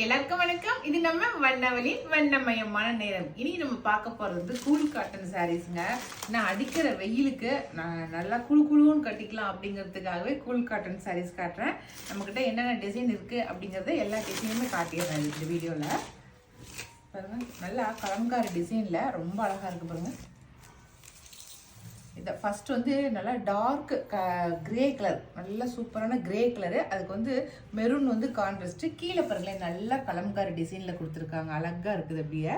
எல்லாருக்கும் வணக்கம். இது நம்ம வண்ணவலி வண்ணமயமான நேரம். இனி நம்ம பார்க்க போறது வந்து கூல் காட்டன் சாரீஸ்ங்க. நான் அடிக்கிற வெயிலுக்கு நான் நல்லா குழுன்னு கட்டிக்கலாம் அப்படிங்கிறதுக்காகவே கூல் காட்டன் சாரீஸ் காட்டுறேன். நம்மக்கிட்ட என்னென்ன டிசைன் இருக்கு அப்படிங்கறத எல்லா டிசைனுமே காட்டிடுறேன் இந்த வீடியோல. பாருங்க, நல்லா கலம்காரி டிசைன்ல ரொம்ப அழகா இருக்கு பாருங்க. இதை ஃபர்ஸ்ட் வந்து நல்லா டார்க் கிரே கலர், நல்லா சூப்பரான கிரே கலரு. அதுக்கு வந்து மெரூன் வந்து கான்ட்ராஸ்ட். கீழே பாருங்களேன், நல்லா கலம்காரி டிசைனில் கொடுத்துருக்காங்க, அழகாக இருக்குது. அப்படியே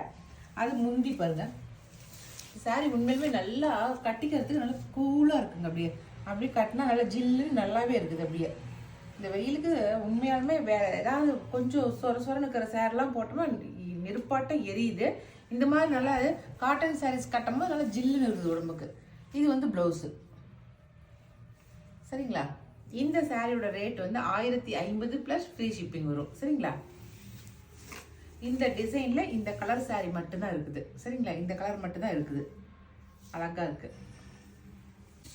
அது முந்தி பாருங்க. சாரி உண்மையிலுமே நல்லா கட்டிக்கிறதுக்கு நல்லா கூலாக இருக்குங்க. அப்படியே கட்டினா நல்லா ஜில்லுன்னு நல்லாவே இருக்குது. அப்படியே இந்த வெயிலுக்கு உண்மையாலுமே ஏதாவது கொஞ்சம் சொரன்னு இருக்கிற சேரெலாம் போட்டோம்னா நெருப்பாட்டம் எரியுது. இந்த மாதிரி நல்லா காட்டன் சாரீஸ் கட்டும்போது நல்லா ஜில்லுன்னு இருக்குது உடம்புக்கு. இது வந்து ப்ளவுஸு, சரிங்களா? இந்த சாரியோட ரேட் வந்து 1050 ப்ளஸ் ஃப்ரீ ஷிப்பிங் வரும், சரிங்களா? இந்த டிசைனில் இந்த கலர் சாரி மட்டும்தான் இருக்குது, சரிங்களா? இந்த கலர் மட்டும்தான் இருக்குது, அழகாக இருக்குது.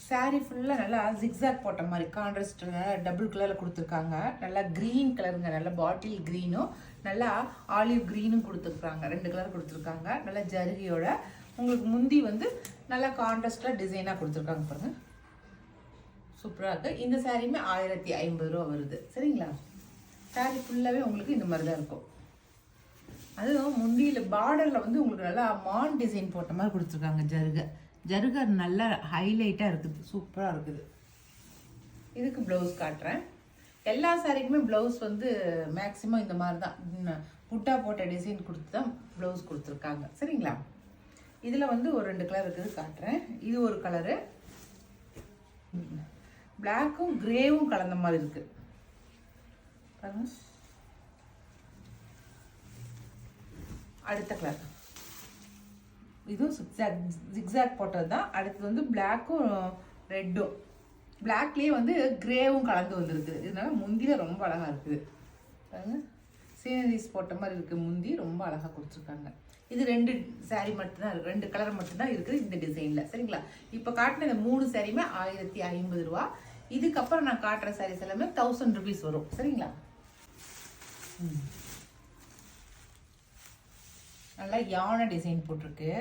சாரி ஃபுல்லாக நல்லா ஜிக்ஸாக் போட்ட மாதிரி கான்ட்ராஸ்ட் நல்லா டபுள் கலரில் கொடுத்துருக்காங்க. நல்லா க்ரீன் கலருங்க, நல்லா பாட்டில் க்ரீனும் நல்லா ஆலிவ் க்ரீனும் கொடுத்துருக்காங்க. 2 கலர் கொடுத்துருக்காங்க. நல்லா ஜருகியோட உங்களுக்கு முந்தி வந்து நல்லா கான்ட்ராஸ்டாக டிசைனாக கொடுத்துருக்காங்க பாருங்க, சூப்பராக இருக்குது. இந்த சாரியுமே 1050 ரூபா வருது, சரிங்களா? சாரி ஃபுல்லாகவே உங்களுக்கு இந்த மாதிரி தான் இருக்கும். அதுவும் முந்தியில் பார்டரில் வந்து உங்களுக்கு நல்லா மான் டிசைன் போட்ட மாதிரி கொடுத்துருக்காங்க. ஜருக நல்லா ஹைலைட்டாக இருக்குது, சூப்பராக இருக்குது. இதுக்கு ப்ளவுஸ் காட்டுறேன். எல்லா சாரிக்குமே ப்ளவுஸ் வந்து மேக்ஸிமம் இந்த மாதிரி தான் புட்டா போட்ட டிசைன் கொடுத்து தான் ப்ளவுஸ் கொடுத்துருக்காங்க, சரிங்களா? இதில் வந்து ஒரு 2 கலர் இருக்குது, காட்டுறேன். இது ஒரு கலரு, பிளாக்கும் கிரேவும் கலந்த மாதிரி இருக்கு பாருங்க. அடுத்த கலர் இதுவும் ஜிக்ஸாக் போட்டது தான். அடுத்தது வந்து பிளாக்கும் ரெட்டும், பிளாக்லேயே வந்து கிரேவும் கலந்து வந்துருக்குது. இதனால முந்தியில ரொம்ப அழகாக இருக்குது பாருங்க. சீனரிஸ் போட்ட மாதிரி இருக்குது முந்தி, ரொம்ப அழகாக கொடுத்துருக்காங்க. இது 2 சாரீ மட்டும்தான் இருக்குது, 2 கலர் மட்டும்தான் இருக்குது இந்த டிசைனில், சரிங்களா? இப்போ காட்டின இந்த 3 சாரியுமே 1050 ரூபா. இதுக்கப்புறம் நான் காட்டுற சாரீஸ் எல்லாமே 1000 ருபீஸ் வரும், சரிங்களா? நல்லா யானை டிசைன் போட்டிருக்கு,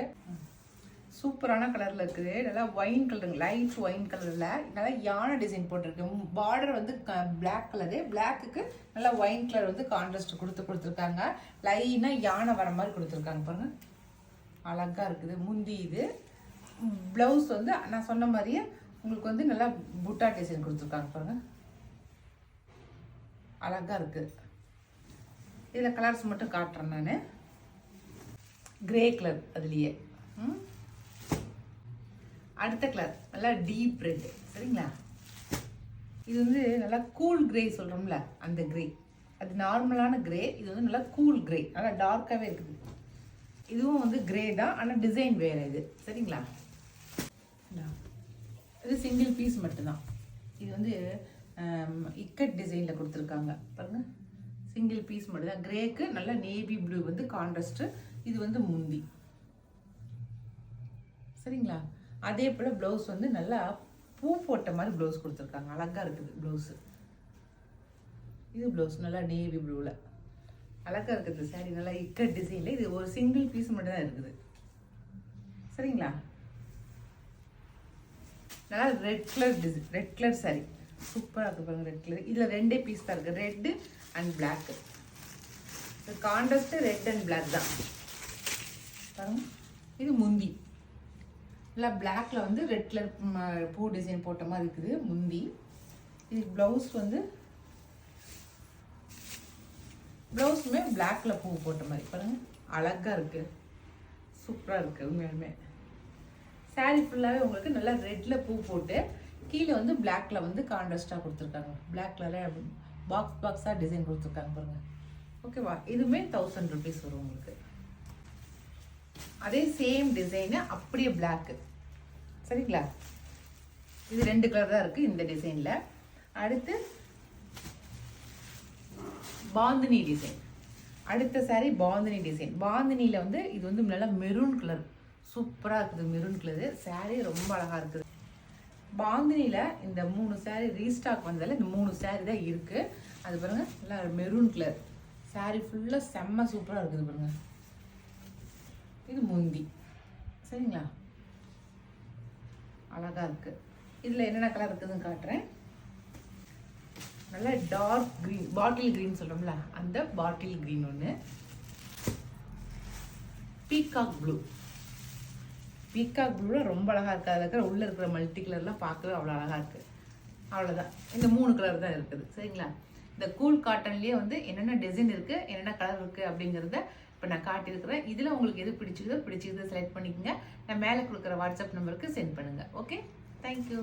சூப்பரான கலரில் இருக்குது. நல்லா ஒயின் கலருங்க, லைட் ஒயின் கலரில் நல்லா யானை டிசைன் போட்டிருக்கு. பார்டர் வந்து பிளாக் கலரு, பிளாக்குக்கு நல்லா ஒயின் கலர் வந்து கான்ட்ராஸ்ட் கொடுத்துருக்காங்க. லைனாக யானை வர மாதிரி கொடுத்துருக்காங்க பாருங்க, அழகாக இருக்குது. முந்தி இது ப்ளவுஸ் வந்து நான் சொன்ன மாதிரியே உங்களுக்கு வந்து நல்லா புட்டா டிசைன் கொடுத்துருக்காங்க பாருங்க, அழகாக இருக்குது. இதில் கலர்ஸ் மட்டும் காட்டுறேன் நான். கிரே கலர் அதுலேயே. அடுத்த கலர் நல்லா டீப் ரெட், சரிங்களா? இது வந்து நல்லா கூல் கிரே சொல்கிறோம்ல, அந்த கிரே. அது நார்மலான கிரே, இது வந்து நல்லா கூல் கிரே, நல்லா டார்க்காகவே இருக்குது. இதுவும் வந்து கிரே தான், ஆனால் டிசைன் வேறு இது, சரிங்களா? இது சிங்கிள் பீஸ் மட்டும்தான். இது வந்து இக்கட் டிசைனில் கொடுத்துருக்காங்க பாருங்க, சிங்கிள் பீஸ் மட்டும்தான். கிரேக்கு நல்லா நேவி ப்ளூ வந்து கான்ட்ராஸ்ட்டு. இது வந்து முந்தி, சரிங்களா? அதே போல் ப்ளவுஸ் வந்து நல்லா பூ போட்ட மாதிரி ப்ளவுஸ் கொடுத்துருக்காங்க, அழகாக இருக்குது ப்ளவுஸு. இது ப்ளவுஸ் நல்லா நேவி ப்ளூவில் அழகாக இருக்குது. சாரி நல்லா இக்கட் டிசைனில். இது ஒரு சிங்கிள் பீஸ் மட்டும் தான் இருக்குது, சரிங்களா? நல்லா ரெட் கலர் சாரி சூப்பராக இருக்குது பாருங்க. ரெட் கலர் இதில் 2 பீஸ் தான் இருக்குது, red and black. Contrast red and black தான் பாருங்க. இது முந்தி நல்லா பிளாக்ல வந்து ரெட் கலர் பூ டிசைன் போட்ட மாதிரி இருக்குது முந்தி. இது ப்ளவுஸ் வந்து ப்ளவுஸுமே பிளாக்ல பூ போட்ட மாதிரி பாருங்க, அழகாக இருக்குது, சூப்பராக இருக்குது உண்மையுமே. சாரீ ஃபுல்லாகவே உங்களுக்கு நல்லா ரெட்ல பூ போட்டு கீழே வந்து பிளாக்ல வந்து கான்ட்ராஸ்டாக கொடுத்துருக்காங்க. பிளாக் கலரில் பாக்ஸாக டிசைன் கொடுத்துருக்காங்க பாருங்க, ஓகேவா? இதுவுமே 1000 ருபீஸ் வரும் உங்களுக்கு. அதே சேம் டிசைனு அப்படியே பிளாக்கு, சரிங்களா? இது 2 கலர் தான் இருக்குது இந்த டிசைனில். அடுத்து பாந்தினி டிசைன். அடுத்த சாரி பாந்தினி டிசைன். பாந்தினியில் வந்து இது வந்து நல்லா மெரூன் கலர், சூப்பராக இருக்குது மெரூன் கலரு. சாரி ரொம்ப அழகாக இருக்குது. பாந்தினியில் இந்த 3 சாரி ரீஸ்டாக் வந்ததில் இந்த 3 சாரி தான் இருக்குது. அது பாருங்கள், நல்லா மெரூன் கலர் saree ஃபுல்லாக செம்ம சூப்பராக இருக்குது பாருங்க. இது முந்தி. சரிங்களா, அழகாக இருக்குது. இதில் என்னென்ன கலர் இருக்குதுன்னு காட்டுறேன். நல்லா டார்க் க்ரீன், பாட்டில் க்ரீன் சொல்கிறோம்ல, அந்த பாட்டில் க்ரீன் ஒன்று. Peacock blue. பீகாக் ப்ளூவில் ரொம்ப அழகாக இருக்குது. அதில் இருக்கிற உள்ளே இருக்கிற மல்டி கலர்லாம் பார்க்கவே அவ்வளோ அழகாக இருக்குது. அவ்வளோதான், இந்த 3 கலர் தான் இருக்குது. சரிங்களா, இந்த கூல் காட்டன்லேயே வந்து என்னென்ன டிசைன் இருக்குது, என்னென்ன கலர் இருக்குது அப்படிங்கிறத இப்போ நான் காட்டியிருக்கிறேன். இதில் உங்களுக்கு எது பிடிச்சிருக்கோ செலக்ட் பண்ணிக்கோங்க. நான் மேலே கொடுக்குற வாட்ஸ்அப் நம்பருக்கு சென்ட் பண்ணுங்கள். Okay, thank you.